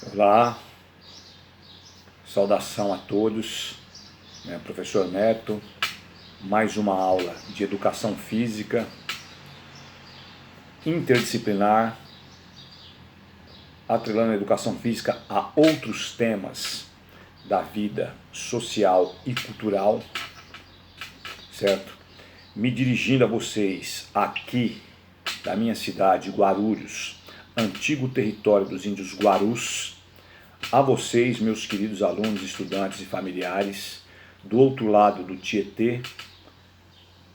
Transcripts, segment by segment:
Olá, saudação a todos, professor Neto, mais uma aula de educação física interdisciplinar, atrelando a educação física a outros temas da vida social e cultural, certo? Me dirigindo a vocês aqui da minha cidade, Guarulhos, antigo território dos índios Guarus, a vocês, meus queridos alunos, estudantes e familiares, do outro lado do Tietê,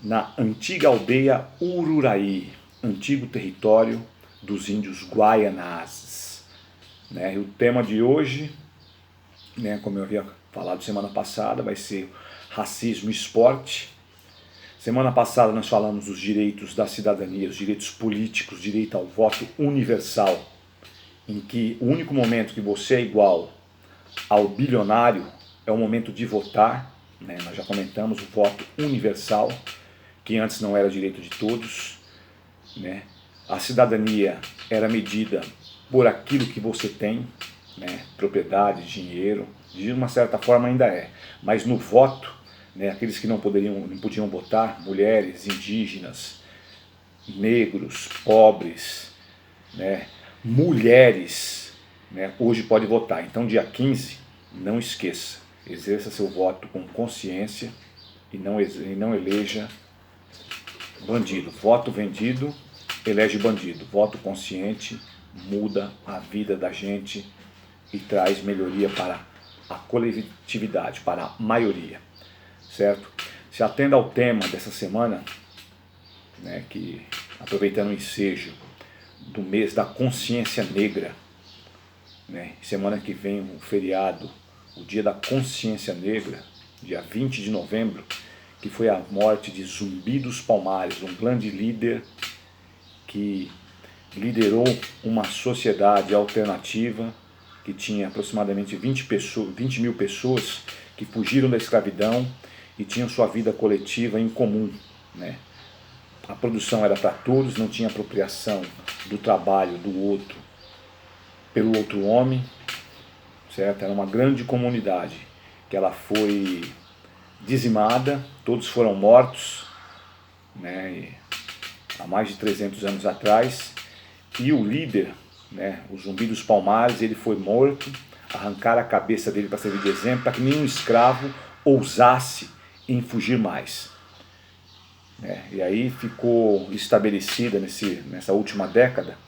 na antiga aldeia Ururaí, antigo território dos índios Guaianazes. E o tema de hoje, como eu havia falado semana passada, vai ser racismo e esporte. Semana passada nós falamos dos direitos da cidadania, os direitos políticos, direito ao voto universal, em que o único momento que você é igual ao bilionário é o momento de votar. Nós já comentamos o voto universal, que antes não era direito de todos. A cidadania era medida por aquilo que você tem, propriedade, dinheiro, de uma certa forma ainda é, mas no voto, aqueles que não podiam votar, mulheres, indígenas, negros, pobres, mulheres, hoje pode votar. Então dia 15, não esqueça, exerça seu voto com consciência e não eleja bandido. Voto vendido elege bandido. Voto consciente muda a vida da gente e traz melhoria para a coletividade, para a maioria, certo? Se atenda ao tema dessa semana, que aproveitando o ensejo do mês da consciência negra, semana que vem o feriado, o dia da consciência negra, dia 20 de novembro, que foi a morte de Zumbi dos Palmares, um grande líder que liderou uma sociedade alternativa que tinha aproximadamente 20 mil pessoas que fugiram da escravidão e tinham sua vida coletiva em comum. A produção era para todos, não tinha apropriação do trabalho do outro pelo outro homem, certo? Era uma grande comunidade que ela foi dizimada, todos foram mortos, há mais de 300 anos atrás, e o líder, o Zumbi dos Palmares, ele foi morto, arrancaram a cabeça dele para servir de exemplo, para que nenhum escravo ousasse em fugir mais. E aí ficou estabelecida nessa última década,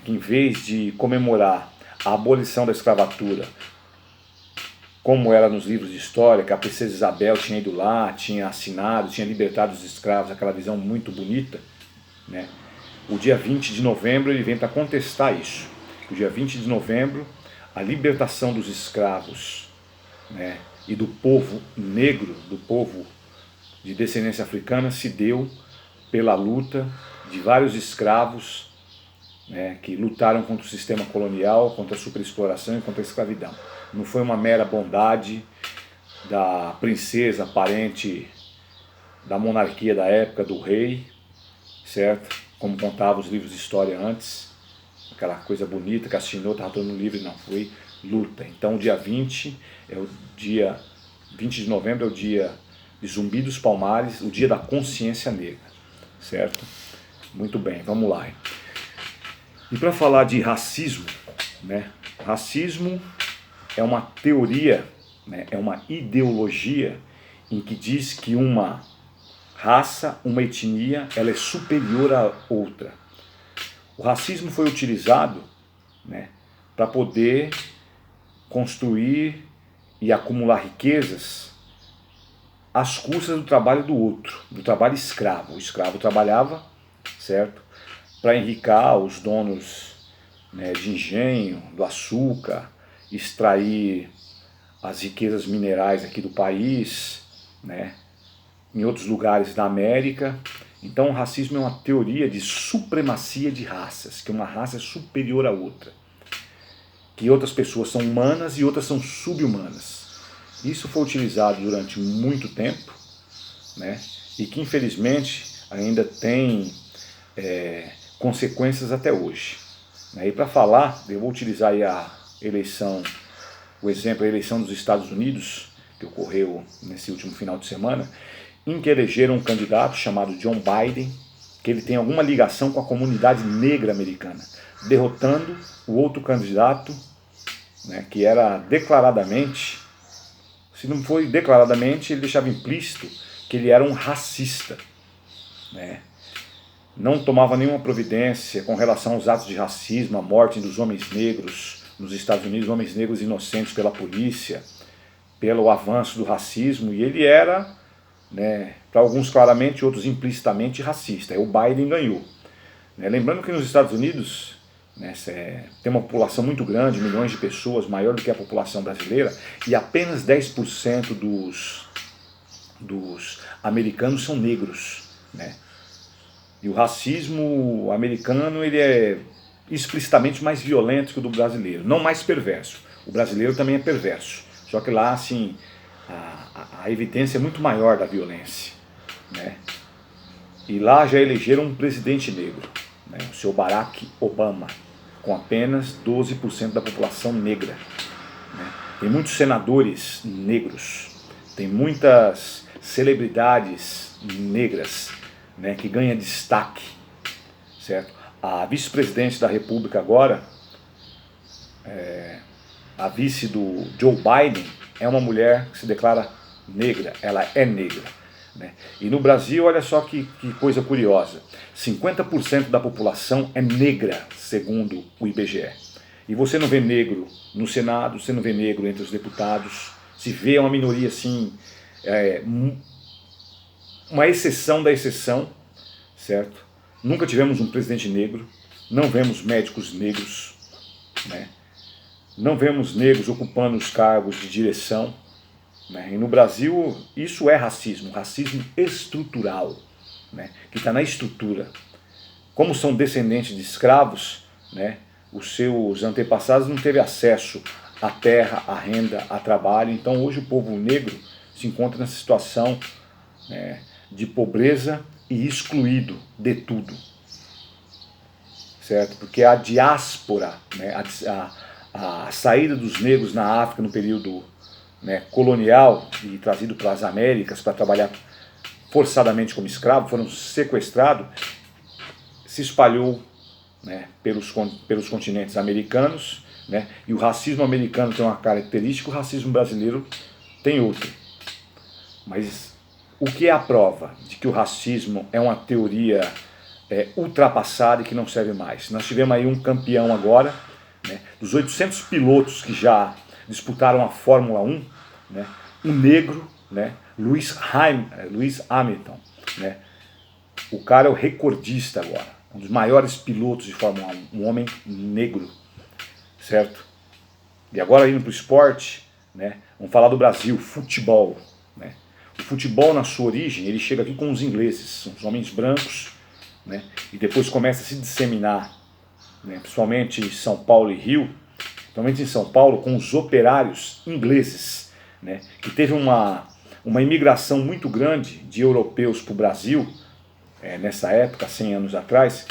que em vez de comemorar a abolição da escravatura, como era nos livros de história, que a princesa Isabel tinha ido lá, tinha assinado, tinha libertado os escravos, aquela visão muito bonita, o dia 20 de novembro ele vem para contestar isso. O dia 20 de novembro, a libertação dos escravos, e do povo negro, do povo de descendência africana, se deu pela luta de vários escravos, que lutaram contra o sistema colonial, contra a superexploração e contra a escravidão. Não foi uma mera bondade da princesa, parente da monarquia da época, do rei, certo? Como contavam os livros de história antes, aquela coisa bonita que assinou, estava todo mundo livre, não, foi luta. Então o dia 20 de novembro é o dia de Zumbi dos Palmares, o dia da consciência negra, certo? Muito bem, vamos lá. E para falar de racismo, racismo é uma teoria, é uma ideologia em que diz que uma raça, uma etnia, ela é superior à outra. O racismo foi utilizado para poder construir e acumular riquezas às custas do trabalho do outro, do trabalho escravo. O escravo trabalhava, certo, para enriquecer os donos de engenho, do açúcar, extrair as riquezas minerais aqui do país, em outros lugares da América. Então o racismo é uma teoria de supremacia de raças, que uma raça é superior à outra, que outras pessoas são humanas e outras são subhumanas. Isso foi utilizado durante muito tempo, e que infelizmente ainda tem consequências até hoje. E para falar, eu vou utilizar aí eleição, o exemplo é a eleição dos Estados Unidos, que ocorreu nesse último final de semana, em que elegeram um candidato chamado John Biden, que ele tem alguma ligação com a comunidade negra americana, derrotando o outro candidato, né, que era declaradamente, se não foi declaradamente, ele deixava implícito que ele era um racista, né? Não tomava nenhuma providência com relação aos atos de racismo, a morte dos homens negros nos Estados Unidos, homens negros inocentes pela polícia, pelo avanço do racismo, e ele era, né, para alguns claramente, outros implicitamente racista. O Biden ganhou. Né? Lembrando que nos Estados Unidos, né, tem uma população muito grande, milhões de pessoas, maior do que a população brasileira, e apenas 10% dos americanos são negros, né? E o racismo americano, ele é explicitamente mais violento que o do brasileiro, não mais perverso. O brasileiro também é perverso, só que lá, assim, a evidência é muito maior da violência, né? E lá já elegeram um presidente negro, né, o seu Barack Obama, com apenas 12% da população negra, né? Tem muitos senadores negros, tem muitas celebridades negras, né, que ganha destaque, certo? A vice-presidente da República agora, a vice do Joe Biden, é uma mulher que se declara negra, ela é negra, né? E no Brasil, olha só que coisa curiosa, 50% da população é negra, segundo o IBGE. E você não vê negro no Senado, você não vê negro entre os deputados, se vê uma minoria assim, uma exceção da exceção, certo? Nunca tivemos um presidente negro, não vemos médicos negros, né? Não vemos negros ocupando os cargos de direção, né? E no Brasil isso é racismo, racismo estrutural, né? Que está na estrutura. Como são descendentes de escravos, né? Os seus antepassados não teve acesso à terra, à renda, a trabalho, então hoje o povo negro se encontra nessa situação, né, de pobreza e excluído de tudo, certo? Porque a diáspora, né, a saída dos negros na África no período, né, colonial e trazido para as Américas para trabalhar forçadamente como escravo, foram sequestrados, se espalhou, né, pelos continentes americanos, né, e o racismo americano tem uma característica, o racismo brasileiro tem outra. Mas o que é a prova de que o racismo é uma teoria ultrapassada e que não serve mais? Nós tivemos aí um campeão agora, né, dos 800 pilotos que já disputaram a Fórmula 1, né, um negro, né, Lewis Hamilton, né, o cara é o recordista agora, um dos maiores pilotos de Fórmula 1, um homem negro, certo? E agora indo para o esporte, né, vamos falar do Brasil, futebol, né? O futebol, na sua origem, ele chega aqui com os ingleses, são os homens brancos, né? E depois começa a se disseminar, né, principalmente em São Paulo e Rio, principalmente em São Paulo, com os operários ingleses, né, que teve uma imigração muito grande de europeus para o Brasil, nessa época, 100 anos atrás,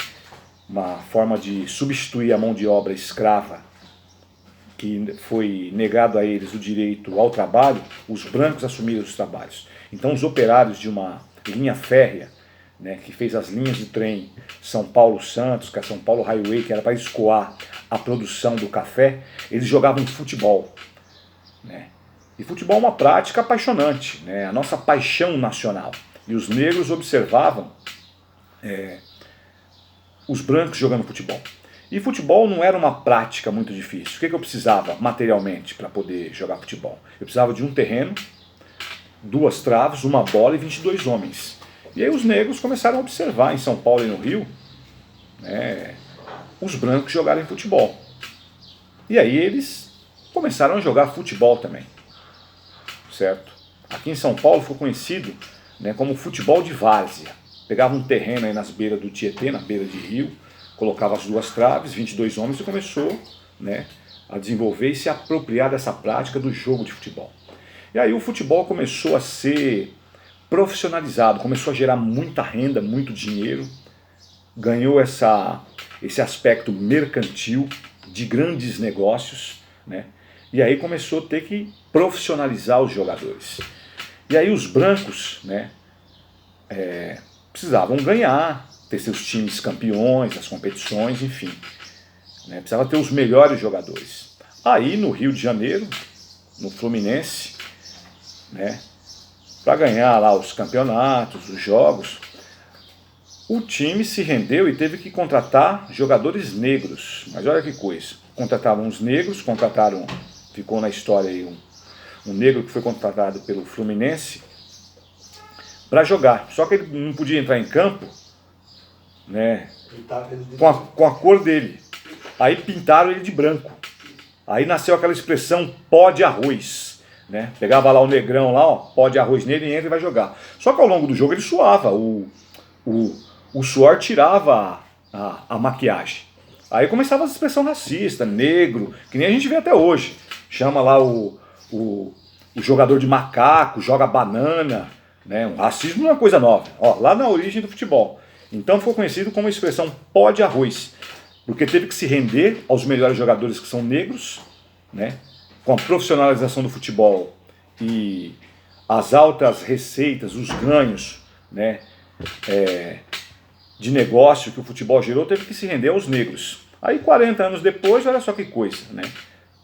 uma forma de substituir a mão de obra escrava, que foi negado a eles o direito ao trabalho, os brancos assumiram os trabalhos. Então os operários de uma linha férrea, né, que fez as linhas de trem São Paulo-Santos, que é a São Paulo Highway, que era para escoar a produção do café, eles jogavam futebol, né? E futebol é uma prática apaixonante, né, a nossa paixão nacional. E os negros observavam os brancos jogando futebol. E futebol não era uma prática muito difícil. O que eu precisava materialmente para poder jogar futebol? Eu precisava de um terreno, 2 traves, uma bola e 22 homens. E aí os negros começaram a observar em São Paulo e no Rio, né, os brancos jogarem futebol. E aí eles começaram a jogar futebol também, certo? Aqui em São Paulo ficou conhecido, né, como futebol de várzea. Pegava um terreno aí nas beiras do Tietê, na beira de rio, colocava as 2 traves, 22 homens e começou, né, a desenvolver e se apropriar dessa prática do jogo de futebol. E aí o futebol começou a ser profissionalizado, começou a gerar muita renda, muito dinheiro, ganhou esse aspecto mercantil de grandes negócios, né? E aí começou a ter que profissionalizar os jogadores. E aí os brancos, né, precisavam ganhar, ter seus times campeões, as competições, enfim, né, precisava ter os melhores jogadores. Aí no Rio de Janeiro, no Fluminense, né, para ganhar lá os campeonatos, os jogos, o time se rendeu e teve que contratar jogadores negros. Mas olha que coisa, contratavam os negros, ficou na história aí um negro que foi contratado pelo Fluminense para jogar. Só que ele não podia entrar em campo, né, com a cor dele. Aí pintaram ele de branco. Aí nasceu aquela expressão pó de arroz, né? Pegava lá o negrão lá, ó, pó de arroz nele, entra e vai jogar. Só que ao longo do jogo ele suava, o suor tirava a maquiagem. Aí começava a expressão racista, negro, que nem a gente vê até hoje. Chama lá o jogador de macaco, joga banana, né? O racismo não é uma coisa nova, ó, lá na origem do futebol. Então ficou conhecido como a expressão pó de arroz, porque teve que se render aos melhores jogadores que são negros, né? Com a profissionalização do futebol e as altas receitas, os ganhos, né, de negócio que o futebol gerou, teve que se render aos negros. Aí 40 anos depois, olha só que coisa, né?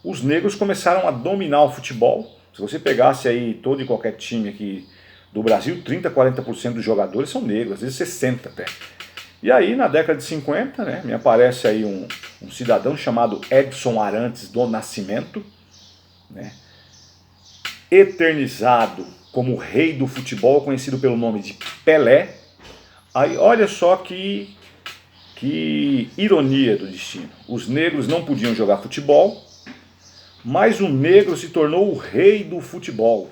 Os negros começaram a dominar o futebol. Se você pegasse aí todo e qualquer time aqui do Brasil, 30, 40% dos jogadores são negros, às vezes 60 até. E aí na década de 50, né, me aparece aí um cidadão chamado Edson Arantes do Nascimento, né, eternizado como o rei do futebol, conhecido pelo nome de Pelé. Aí olha só que ironia do destino. Os negros não podiam jogar futebol, mas o negro se tornou o rei do futebol.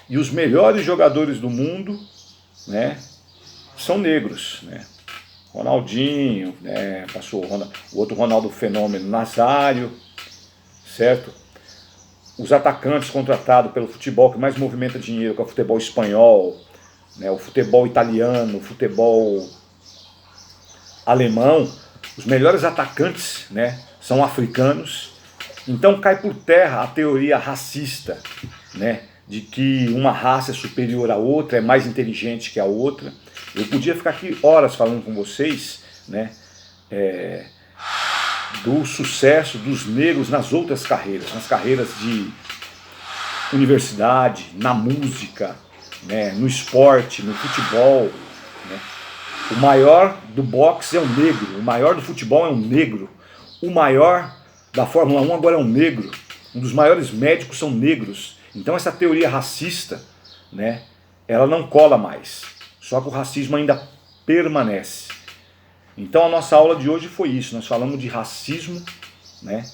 E os melhores jogadores do mundo, né, são negros, né? Ronaldinho, né, passou o outro Ronaldo Fenômeno, Nazário, certo? Os atacantes contratados pelo futebol que mais movimenta dinheiro, que é o futebol espanhol, né, o futebol italiano, o futebol alemão, os melhores atacantes, né, são africanos. Então cai por terra a teoria racista, né, de que uma raça é superior à outra, é mais inteligente que a outra. Eu podia ficar aqui horas falando com vocês, né, do sucesso dos negros nas outras carreiras, nas carreiras de universidade, na música, né, no esporte, no futebol, né. O maior do boxe é um negro, o maior do futebol é um negro, o maior da Fórmula 1 agora é um negro, um dos maiores médicos são negros. Então essa teoria racista, né, ela não cola mais, só que o racismo ainda permanece. Então a nossa aula de hoje foi isso, nós falamos de racismo, né?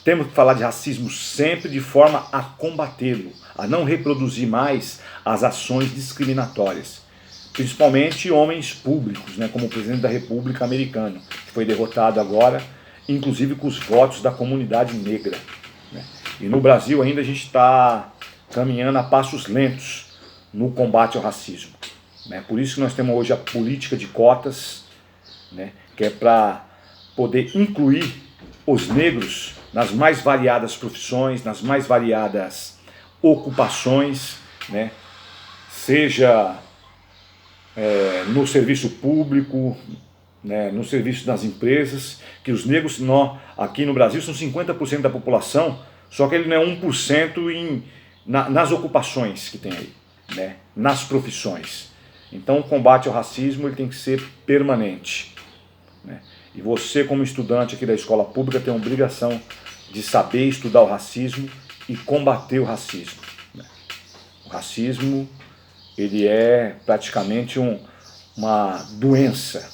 Temos que falar de racismo sempre de forma a combatê-lo, a não reproduzir mais as ações discriminatórias. Principalmente homens públicos, né, como o presidente da República americano, que foi derrotado agora, inclusive com os votos da comunidade negra, né? E no Brasil ainda a gente está caminhando a passos lentos no combate ao racismo, né? Por isso que nós temos hoje a política de cotas, né, que é para poder incluir os negros nas mais variadas profissões, nas mais variadas ocupações, né, seja no serviço público, né, no serviço das empresas, que os negros aqui no Brasil são 50% da população, só que ele não é 1% nas ocupações que tem aí, né, nas profissões. Então o combate ao racismo ele tem que ser permanente, né? E você, como estudante aqui da escola pública, tem a obrigação de saber estudar o racismo e combater o racismo, né? O racismo ele é praticamente uma doença,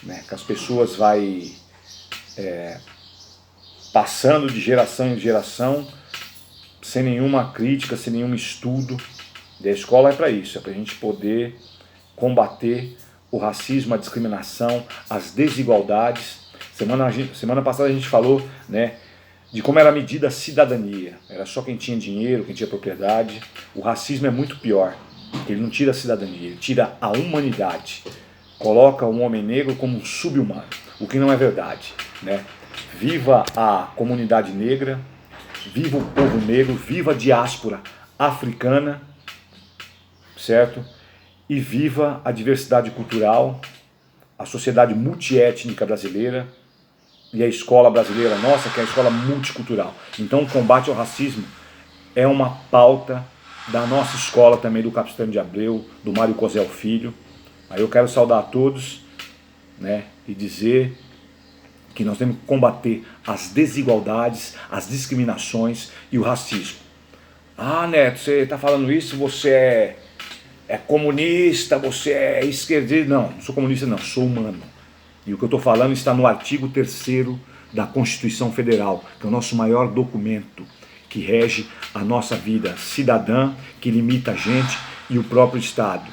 né, que as pessoas vai passando de geração em geração sem nenhuma crítica, sem nenhum estudo. E a escola é para isso, é para a gente poder combater o racismo, a discriminação, as desigualdades. Semana passada a gente falou, né, de como era medida a cidadania. Era só quem tinha dinheiro, quem tinha propriedade. O racismo é muito pior. Ele não tira a cidadania, ele tira a humanidade. Coloca o homem negro como um sub-humano, o que não é verdade, né? Viva a comunidade negra, viva o povo negro, viva a diáspora africana, certo? E viva a diversidade cultural, a sociedade multiétnica brasileira e a escola brasileira nossa, que é a escola multicultural. Então o combate ao racismo é uma pauta da nossa escola também, do Capistrano de Abreu, do Mário Cosel Filho. Aí eu quero saudar a todos, né, e dizer que nós temos que combater as desigualdades, as discriminações e o racismo. Ah, Neto, você está falando isso, você é comunista, você é esquerdista. Não sou comunista não, sou humano. E o que eu estou falando está no artigo 3º da Constituição Federal, que é o nosso maior documento, que rege a nossa vida cidadã, que limita a gente e o próprio Estado.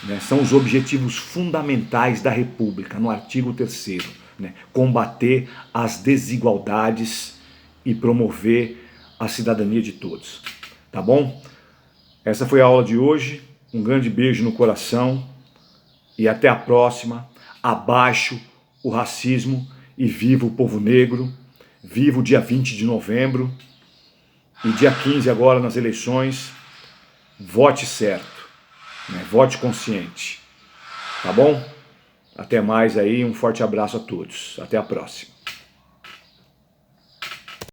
Né? São os objetivos fundamentais da República, no artigo 3º. Né? Combater as desigualdades e promover a cidadania de todos. Tá bom? Essa foi a aula de hoje. Um grande beijo no coração e até a próxima. Abaixo o racismo e viva o povo negro. Viva o dia 20 de novembro e dia 15 agora nas eleições. Vote certo, né? Vote consciente. Tá bom? Até mais aí, um forte abraço a todos. Até a próxima.